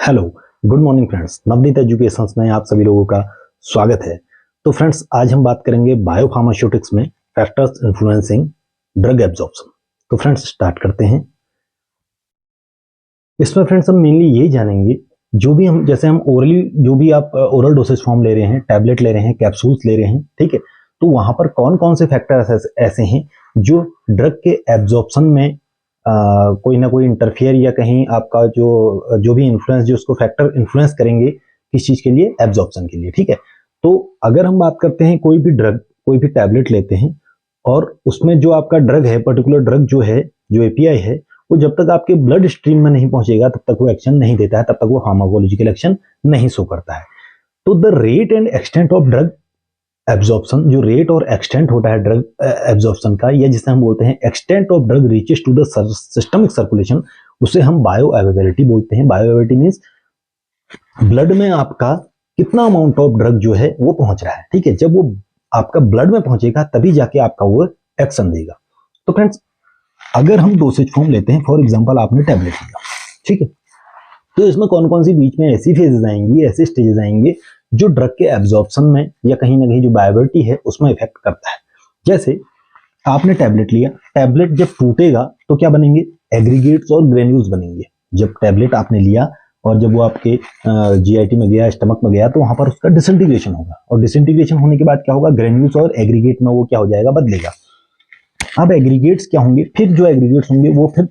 Hello, good morning friends. Navneet educations में आप सभी लोगों का स्वागत है। तो फ्रेंड्स, आज हम बात करेंगे बायोफार्मास्यूटिक्स में फैक्टर्स इन्फ्लुएंसिंग ड्रग एब्जॉर्प्शन। तो फ्रेंड्स, स्टार्ट करते हैं। इसमें फ्रेंड्स हम मेनली यही जानेंगे, जो भी हम जैसे हम ओरली जो भी आप ओरल डोसेज फॉर्म ले रहे हैं, टैबलेट ले रहे हैं, कैप्सूल्स ले रहे हैं, ठीक है, तो वहां पर कौन कौन से फैक्टर्स ऐसे हैं जो ड्रग के एब्जॉर्प्शन में कोई ना कोई इंटरफियर या कहीं आपका जो भी इन्फ्लुएंस जो उसको फैक्टर इन्फ्लुएंस करेंगे किस चीज के लिए, एब्जॉर्प्शन के लिए, ठीक है। तो अगर हम बात करते हैं कोई भी ड्रग, कोई भी टैबलेट लेते हैं और उसमें जो आपका ड्रग है, पर्टिकुलर ड्रग जो है, जो एपीआई है, वो जब तक आपके ब्लड स्ट्रीम में नहीं पहुंचेगा तब तक वो एक्शन नहीं देता है, तब तक वो फार्माकोलॉजिकल एक्शन नहीं शो करता है। तो the rate and extent of drug absorption, जो रेट और एक्सटेंट होता है ड्रग एब्जॉर्प्शन का, या जिसे हम बोलते हैं extent of drug reaches to the systemic circulation, उसे हम बायो अवेलेबिलिटी बोलते हैं। बायो अवेलेबिलिटी मींस ब्लड में आपका कितना अमाउंट ऑफ ड्रग जो है वो पहुंच रहा है, ठीक है। जब वो आपका ब्लड में पहुंचेगा तभी जाके आपका वो एक्शन देगा। तो फ्रेंड्स, अगर हम डोसेज फॉर्म लेते हैं, फॉर एग्जांपल आपने टैबलेट लिया, ठीक है, तो इसमें कौन कौन सी बीच में ऐसी फेजेस आएंगी, ऐसे स्टेजेस आएंगे जो ड्रग के एब्जॉर्प्शन में या कहीं ना कहीं जो बायोबिलिटी है उसमें इफेक्ट करता है। जैसे आपने टैबलेट लिया, टैबलेट जब टूटेगा तो क्या बनेंगे, एग्रीगेट्स और ग्रेन्यूल्स बनेंगे। जब टैबलेट आपने लिया और जब वो आपके जीआईटी में गया, स्टमक में गया, तो वहां पर उसका डिसइंटीग्रेशन होगा, और डिसइंटीग्रेशन होने के बाद क्या होगा, ग्रेन्यूल्स और एग्रीगेट में वो क्या हो जाएगा, बदलेगा। अब एग्रीगेट्स क्या होंगे, फिर जो एग्रीगेट्स होंगे वो फिर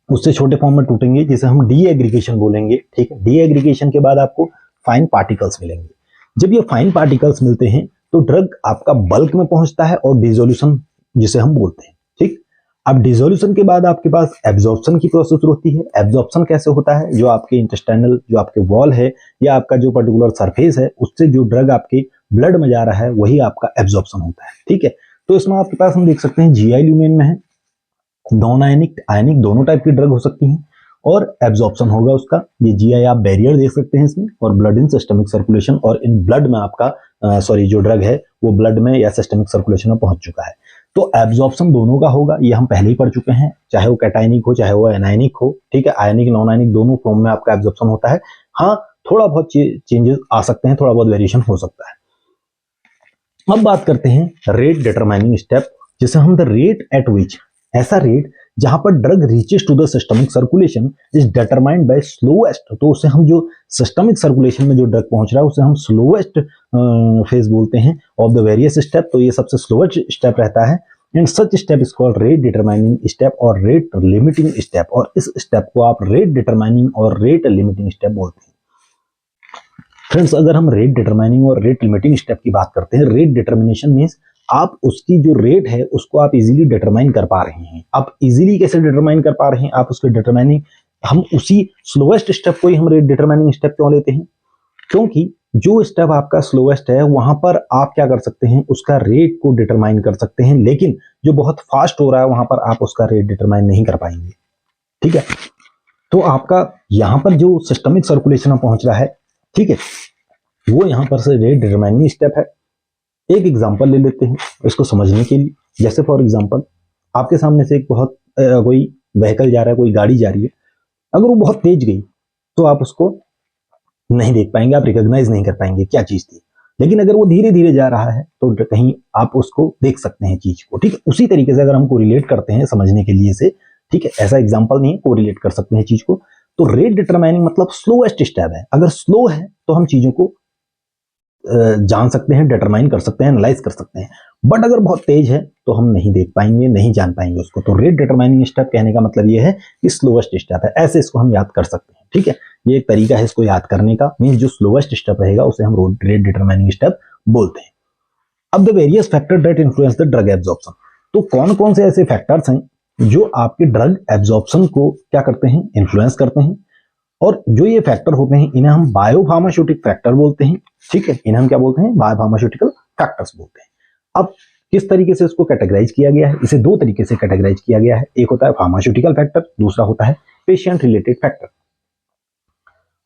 उससे छोटे फॉर्म में टूटेंगे, जिसे हम डी एग्रीगेशन बोलेंगे, ठीक है। डी एग्रीगेशन के बाद आपको फाइन पार्टिकल्स मिलेंगे। जब ये फाइन पार्टिकल्स मिलते हैं तो ड्रग आपका बल्क में पहुंचता है और डिसोल्यूशन जिसे हम बोलते हैं, ठीक। अब डिसोल्यूशन के बाद आपके पास एब्जॉर्प्शन की प्रोसेस होती है। एब्जॉर्प्शन कैसे होता है, जो आपके इंटेस्टाइनल जो आपके वॉल है या आपका जो पर्टिकुलर सरफेस है, उससे जो ड्रग आपके ब्लड में जा रहा है वही आपका एब्जॉर्प्शन होता है, ठीक है। तो इसमें आपके पास हम देख सकते हैं जीआई ल्यूमेन में है, नॉन आयनिक, आयनिक दोनों टाइप की ड्रग हो सकती हैं, और एब्जॉर्प्शन होगा उसका, ये जीआई आप बैरियर देख सकते हैं इसमें, और ब्लड इन सिस्टमिक सर्कुलेशन, और इन ब्लड में आपका सॉरी जो ड्रग है वो ब्लड में या सिस्टमिक सर्कुलेशन में पहुंच चुका है। तो एब्जॉर्प्शन दोनों का होगा, ये हम पहले ही पढ़ चुके हैं, चाहे वो कैटाइनिक हो चाहे वो एनायनिक हो, ठीक है। आयनिक नॉन आयनिक दोनों फॉर्म में आपका एब्जॉर्प्शन होता है। हाँ, थोड़ा बहुत चेंजेस आ सकते हैं, थोड़ा बहुत वेरिएशन हो सकता है। अब बात करते हैं रेट डिटरमाइनिंग स्टेप, जिसे हम द रेट एट विच, ऐसा रेट जहां पर drug reaches to the systemic circulation is determined by slowest, तो उसे हम जो सिस्टमिक सर्कुलेशन में जो ड्रग पहुंच रहा है उसे हम स्लोएस्ट फेज बोलते हैं ऑफ द वेरियस स्टेप। तो ये सबसे स्लोएस्ट स्टेप रहता है, and such step is called rate determining step और रेट लिमिटिंग स्टेप, और इस स्टेप को आप रेट डिटरमाइनिंग और रेट लिमिटिंग स्टेप बोलते हैं। फ्रेंड्स, अगर हम रेट डिटरमाइनिंग और रेट लिमिटिंग स्टेप की बात करते हैं, रेट डिटरमिनेशन मींस आप उसकी जो रेट है उसको आप इजीली डिटरमाइन कर पा रहे हैं। आप इजीली कैसे डिटरमाइन कर पा रहे हैं, आप उसके डिटरमाइनिंग, हम उसी स्लोएस्ट स्टेप को ही हम रेट डिटरमाइनिंग स्टेप क्यों लेते हैं, क्योंकि जो स्टेप आपका स्लोएस्ट है वहां पर आप क्या कर सकते हैं, उसका रेट को डिटरमाइन कर सकते हैं, लेकिन जो बहुत फास्ट हो रहा है वहां पर आप उसका रेट डिटरमाइन नहीं कर पाएंगे, ठीक है। तो आपका यहां पर जो सिस्टमिक सर्कुलेशन में पहुंच रहा है, ठीक है, वो यहां पर से रेट डिटरमाइनिंग स्टेप है। एक एग्जांपल ले लेते हैं इसको समझने के लिए। जैसे फॉर एग्जांपल आपके सामने से एक बहुत कोई व्हीकल जा रहा है, कोई गाड़ी जा रही है, अगर वो बहुत तेज गई तो आप उसको नहीं देख पाएंगे, आप रिकॉग्नाइज नहीं कर पाएंगे क्या चीज थी। लेकिन अगर वो धीरे धीरे जा रहा है तो कहीं आप उसको देख सकते हैं चीज को, ठीक है। उसी तरीके से अगर हम कोरिलेट करते हैं समझने के लिए से, ठीक है, ऐसा एग्जाम्पल नहीं है, कोरिलेट कर सकते हैं चीज को। तो रेट डिटरमाइनिंग मतलब स्लोएस्ट स्टेप है। अगर स्लो है तो हम चीजों को जान सकते हैं, डिटरमाइन कर सकते हैं, एनालाइज कर सकते हैं, बट अगर बहुत तेज है तो हम नहीं देख पाएंगे, नहीं जान पाएंगे उसको। तो रेट डिटरमाइनिंग स्टेप कहने का मतलब ये है कि स्लोएस्ट स्टेप है, ऐसे इसको हम याद कर सकते हैं, ठीक है। ये एक तरीका है इसको याद करने का, मींस जो स्लोएस्ट स्टेप रहेगा उसे हम रेट डिटरमाइनिंग स्टेप बोलते हैं। अब the various factor that influence the drug absorption, तो कौन कौन से ऐसे फैक्टर्स हैं जो आपके ड्रग एब्जॉर्प्शन को क्या करते हैं, इन्फ्लुएंस करते हैं। और जो ये फैक्टर होते हैं इन्हें हम बायोफार्मास्यूटिक फैक्टर बोलते हैं, ठीक है। इन्हें हम क्या बोलते हैं, बायोफार्मास्यूटिकल फैक्टर्स बोलते हैं। अब किस तरीके से इसको कैटेगराइज किया गया है, इसे दो तरीके से कैटेगराइज किया गया है। एक होता है फार्मास्यूटिकल फैक्टर, दूसरा होता है पेशेंट रिलेटेड फैक्टर।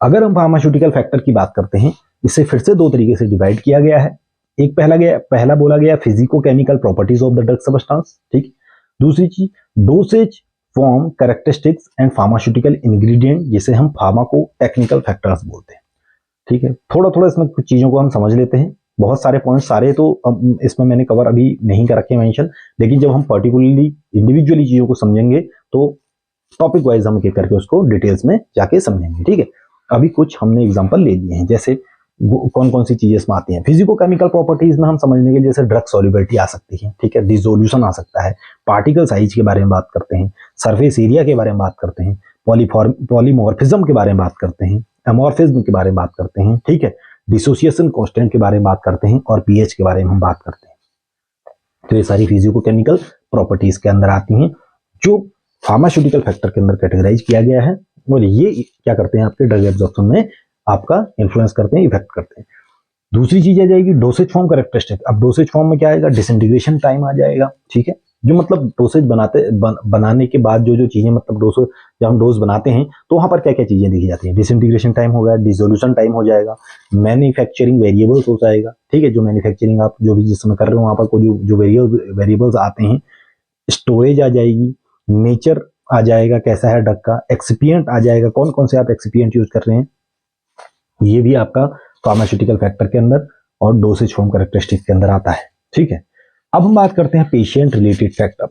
अगर हम फार्मास्यूटिकल फैक्टर की बात करते हैं, इसे फिर से दो तरीके से डिवाइड किया गया है। एक पहला बोला गया physico chemical properties of the drug substance, ठीक। दूसरी चीज dosage form, characteristics and pharmaceutical ingredient, जिसे हम फार्माको टेक्निकल फैक्टर्स बोलते हैं। ठीक है, थोड़ा थोड़ा इसमें कुछ चीज़ों को हम समझ लेते हैं। बहुत सारे पॉइंट सारे तो अब इसमें मैंने कवर अभी नहीं कर रखे मेंशन, लेकिन जब हम पर्टिकुलरली इंडिविजुअली चीज़ों को समझेंगे तो टॉपिक वाइज हम एक करके उसको डिटेल्स में जाके समझेंगे। ठीक है, अभी कुछ हमने एग्जांपल ले लिए हैं, जैसे कौन कौन सी चीजें इसमें आती हैं। फिजिको केमिकल प्रॉपर्टीज में हम समझने के लिए जैसे ड्रग सॉल्युबिलिटी आ सकती है, ठीक है, डिसोल्यूशन आ सकता है, पार्टिकल साइज के बारे में बात करते हैं, सरफेस एरिया के बारे में बात करते हैं, पॉलीमॉर्फिज्म के बारे में बात करते हैं, एमॉर्फिज्म के बारे में बात करते हैं, ठीक है, डिसोसिएशन कांस्टेंट के बारे में बात करते हैं, और पीएच के बारे में हम बात करते हैं। तो ये सारी फिजिको केमिकल प्रॉपर्टीज के अंदर आती हैं, जो फार्मास्यूटिकल फैक्टर के अंदर कैटेगराइज किया गया है, और ये क्या करते हैं आपके ड्रग एब्जॉर्प्शन में आपका इन्फ्लुएंस करते हैं, इफेक्ट करते हैं। दूसरी चीज आ जाएगी डोसेज फॉर्म कैरेक्टरिस्टिक। अब डोसेज फॉर्म में क्या आएगा, डिसइंटीग्रेशन टाइम आ जाएगा। ठीक है, जो मतलब डोसेज बनाने के बाद जो जो चीजें मतलब डोज, जब हम डोज बनाते हैं तो वहां पर क्या क्या चीजें देखी जाती हैं, डिसइंटीग्रेशन टाइम हो गया, डिसोल्यूशन टाइम हो जाएगा, मैन्युफैक्चरिंग वेरिएबल्स हो जाएगा। ठीक है, जो मैन्युफैक्चरिंग आप जो भी जिस समय कर रहे हो वहां पर कोई जो वेरिएबल्स आते हैं, स्टोरेज आ जाएगी, नेचर आ जाएगा कैसा है ड्रग का, एक्सिपिएंट आ जाएगा, कौन कौन से आप एक्सिपिएंट यूज कर रहे हैं, ये भी आपका फार्मास्यूटिकल फैक्टर के अंदर और डोसेज फॉर्म कैरेक्टरिस्टिक के अंदर आता है। ठीक है, अब हम बात करते हैं पेशेंट रिलेटेड फैक्टर।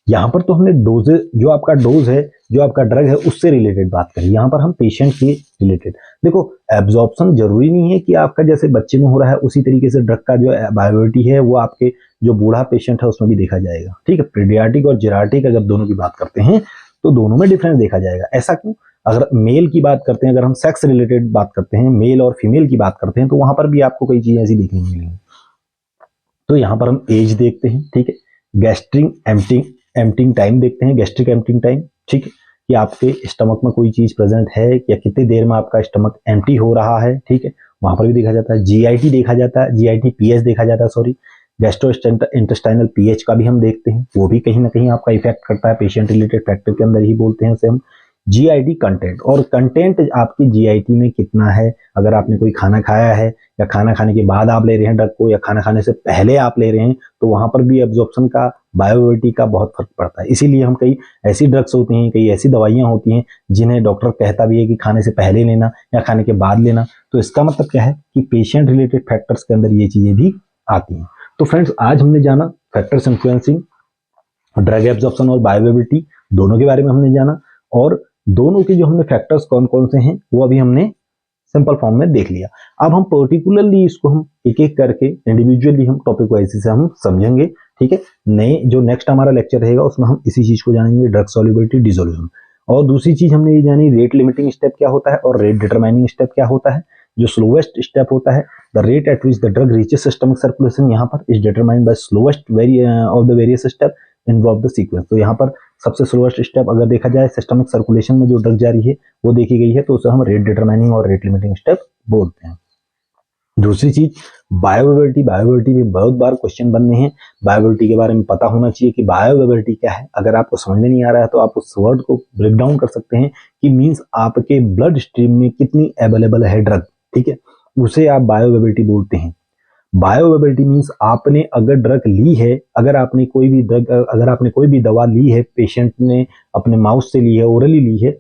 यहाँ पर तो हमने डोजेज, जो आपका डोज है, जो आपका ड्रग है, उससे रिलेटेड बात करी। यहाँ पर हम पेशेंट के रिलेटेड देखो, एब्जॉर्प्शन जरूरी नहीं है कि आपका जैसे बच्चे में हो रहा है उसी तरीके से ड्रग का जो बायोबिलिटी है वो आपके जो बूढ़ा पेशेंट है उसमें भी देखा जाएगा। ठीक है, पीडियाट्रिक और जेराट्रिक अगर दोनों की बात करते हैं तो दोनों में डिफरेंस देखा जाएगा। ऐसा क्यों, अगर मेल की बात करते हैं, अगर हम सेक्स रिलेटेड बात करते हैं, मेल और फीमेल की बात करते हैं, तो वहां पर भी आपको कई चीजें ऐसी देखने मिलेंगी। तो यहाँ पर हम एज देखते हैं, ठीक है, गैस्ट्रिक एम्प्टिंग टाइम देखते हैं, गैस्ट्रिक एम्प्टिंग टाइम, ठीक है, कि आपके स्टमक में कोई चीज प्रेजेंट है या कितनी देर में आपका स्टमक एम्प्टी हो रहा है। ठीक है, वहां पर भी देखा जाता है। जीआईटी देखा जाता है, जीआईटी पीएच देखा जाता है, सॉरी, गैस्ट्रो इंटेस्टाइनल पीएच का भी हम देखते हैं, वो भी कहीं ना कहीं आपका इफेक्ट करता है, पेशेंट रिलेटेड फैक्टर के अंदर ही बोलते हैं उसे हम। जीआईटी कंटेंट, और कंटेंट आपकी जीआईटी में कितना है, अगर आपने कोई खाना खाया है या खाना खाने के बाद आप ले रहे हैं ड्रग को, या खाना खाने से पहले आप ले रहे हैं, तो वहां पर भी एब्जॉर्प्शन का, बायोअवेलेबिलिटी का बहुत फर्क पड़ता है। इसीलिए हम कई ऐसी ड्रग्स होती हैं, कई ऐसी दवाइयां होती हैं जिन्हें डॉक्टर कहता भी है कि खाने से पहले लेना या खाने के बाद लेना। तो इसका मतलब क्या है कि पेशेंट रिलेटेड फैक्टर्स के अंदर ये चीजें भी आती हैं। तो फ्रेंड्स, आज हमने जाना फैक्टर्स इन्फ्लुएंसिंग ड्रग एब्जॉर्प्शन और बायोअवेलेबिलिटी, दोनों के बारे में हमने जाना, और दोनों के जो हमने फैक्टर्स कौन कौन से हैं वो अभी हमने सिंपल फॉर्म में देख लिया। अब हम पर्टिकुलरली इसको हम एक एक करके इंडिविजुअली हम टॉपिक वाइज से हम समझेंगे। ठीक है, नए जो नेक्स्ट हमारा लेक्चर रहेगा उसमें हम इसी चीज को जानेंगे, ड्रग सॉल्युबिलिटी, डिसोल्यूशन। और दूसरी चीज हमने ये जानी, रेट लिमिटिंग स्टेप क्या होता है और रेट डिटरमाइनिंग स्टेप क्या होता है। जो स्लोवेस्ट स्टेप होता है, the rate at which the drug reaches systemic circulation, यहाँ पर is determined bye slowest of the various step involve the sequence. तो यहाँ पर सबसे स्लोएस्ट स्टेप अगर देखा जाए सिस्टमिक सर्कुलेशन में जो ड्रग जा रही है वो देखी गई है, तो उसे हम रेट डिटरमाइनिंग और रेट लिमिटिंग स्टेप बोलते हैं। दूसरी चीज बायोअवेलेबिलिटी, बायोअवेलेबिलिटी में बहुत बार क्वेश्चन बनने हैं। बायोअवेलेबिलिटी के बारे में पता होना चाहिए कि बायोअवेलेबिलिटी क्या है। अगर आपको समझ में नहीं आ रहा है तो आप उस वर्ड को ब्रेक डाउन कर सकते हैं कि मीन्स आपके ब्लड स्ट्रीम में कितनी अवेलेबल है ड्रग। ठीक है, उसे आप बायोअवेलेबिलिटी बोलते हैं। बायोअवेलेबिलिटी मीन्स आपने अगर ड्रग ली है, अगर आपने कोई भी दवा ली है, पेशेंट ने अपने माउथ से ली है, ओरली ली है,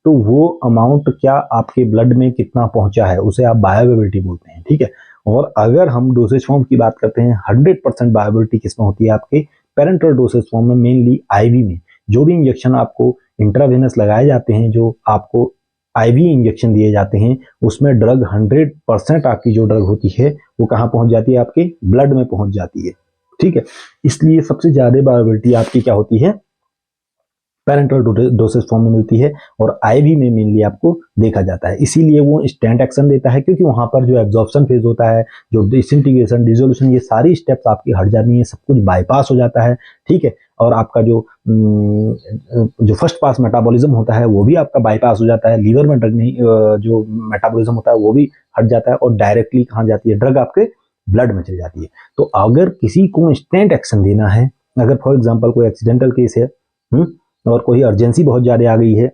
तो वो अमाउंट क्या आपके ब्लड में कितना पहुंचा है, उसे आप बायोअवेलेबिलिटी बोलते हैं। ठीक है, और अगर हम डोसेज फॉर्म की बात करते हैं, 100% बायोअवेलेबिलिटी किसमें होती है, आपके पेरेंटल डोसेज फॉर्म में, मेनली आईवी में। जो भी इंजेक्शन आपको इंट्रावेनस लगाए जाते हैं, जो आपको आईवी इंजेक्शन दिए जाते हैं, उसमें ड्रग 100% आपकी जो ड्रग होती है वो कहाँ पहुंच जाती है, आपके ब्लड में पहुंच जाती है। ठीक है, इसलिए सबसे ज्यादा बायोअवेलेबिलिटी आपकी क्या होती है, पेरेंटल डोसेज फॉर्म में मिलती है, और आईवी में मेनली आपको देखा जाता है। इसीलिए वो इंस्टेंट एक्शन देता है, क्योंकि वहां पर जो एब्जॉर्प्शन फेज होता है, जो डिसइंटीग्रेशन, डिसोल्यूशन, ये सारी स्टेप्स आपकी हट जाती हैं, सब कुछ बाईपास हो जाता है। ठीक है, और आपका जो फर्स्ट पास मेटाबॉलिज्म होता है वो भी आपका बाईपास हो जाता है। लीवर में ड्रग नहीं, जो मेटाबॉलिज्म होता है वो भी हट जाता है, और डायरेक्टली कहाँ जाती है, ड्रग आपके ब्लड में चली जाती है। तो अगर किसी को इंस्टेंट एक्शन देना है, अगर फॉर एग्जाम्पल कोई एक्सीडेंटल केस है और कोई अर्जेंसी बहुत ज्यादा आ गई है,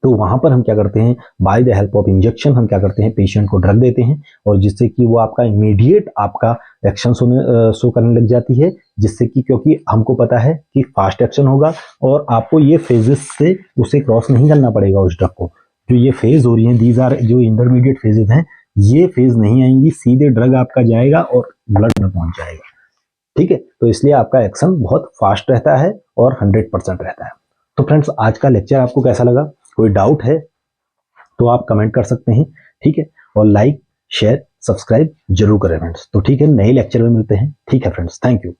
तो वहां पर हम क्या करते हैं, by the help of injection हम क्या करते हैं, पेशेंट को ड्रग देते हैं और जिससे कि वो आपका इमीडिएट आपका एक्शन शो करने लग जाती है, जिससे कि क्योंकि हमको पता है कि फास्ट एक्शन होगा और आपको ये फेजेस से उसे क्रॉस नहीं करना पड़ेगा उस ड्रग को। जो ये फेज हो रही है, दीज आर जो इंटरमीडिएट फेजेस हैं, ये फेज नहीं आएंगी, सीधे ड्रग आपका जाएगा और ब्लड में पहुंच जाएगा। ठीक है, तो इसलिए आपका एक्शन बहुत फास्ट रहता है और 100% रहता है। तो फ्रेंड्स, आज का लेक्चर आपको कैसा लगा? कोई डाउट है तो आप कमेंट कर सकते हैं। ठीक है, और लाइक शेयर सब्सक्राइब जरूर करें फ्रेंड्स। तो ठीक है, नए लेक्चर में मिलते हैं। ठीक है फ्रेंड्स, थैंक यू।